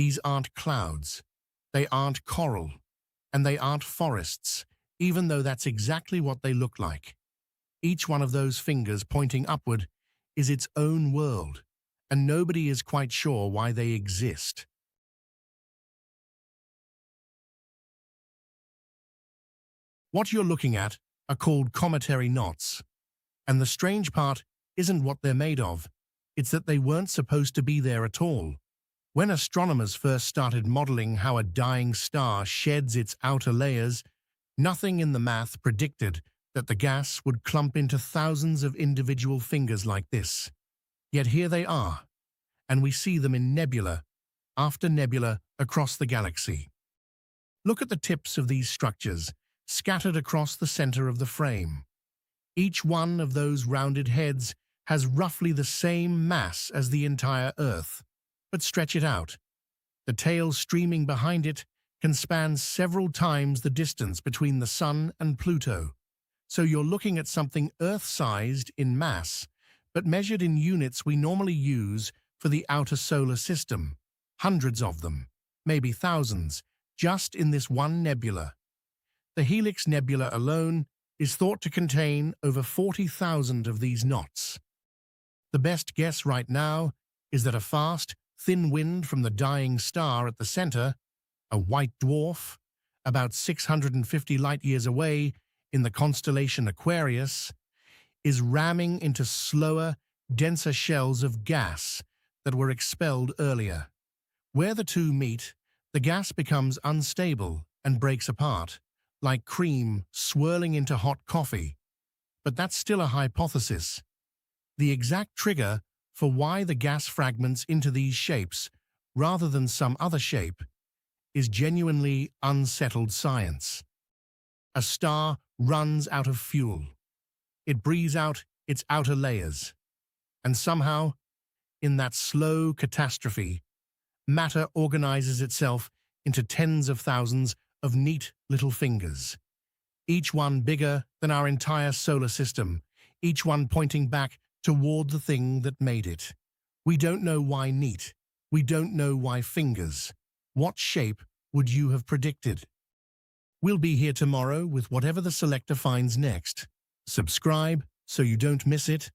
These aren't clouds, they aren't coral, and they aren't forests, even though that's exactly what they look like. Each one of those fingers pointing upward is its own world, and nobody is quite sure why they exist. What you're looking at are called cometary knots, and the strange part isn't what they're made of, it's that they weren't supposed to be there at all. When astronomers first started modeling how a dying star sheds its outer layers, nothing in the math predicted that the gas would clump into thousands of individual fingers like this. Yet here they are, and we see them in nebula after nebula across the galaxy. Look at the tips of these structures, scattered across the center of the frame. Each one of those rounded heads has roughly the same mass as the entire Earth, but stretch it out. The tail streaming behind it can span several times the distance between the Sun and Pluto. So you're looking at something Earth-sized in mass, but measured in units we normally use for the outer solar system. Hundreds of them, maybe thousands, just in this one nebula. The Helix Nebula alone is thought to contain over 40,000 of these knots. The best guess right now is that a fast, thin wind from the dying star at the center, a white dwarf, about 650 light-years away in the constellation Aquarius, is ramming into slower, denser shells of gas that were expelled earlier. Where the two meet, the gas becomes unstable and breaks apart, like cream swirling into hot coffee. But that's still a hypothesis. The exact trigger for why the gas fragments into these shapes, rather than some other shape, is genuinely unsettled science. A star runs out of fuel. It breathes out its outer layers. And somehow, in that slow catastrophe, matter organizes itself into tens of thousands of neat little fingers, each one bigger than our entire solar system, each one pointing back toward the thing that made it. We don't know why neat. We don't know why fingers. What shape would you have predicted? We'll be here tomorrow with whatever the selector finds next. Subscribe so you don't miss it.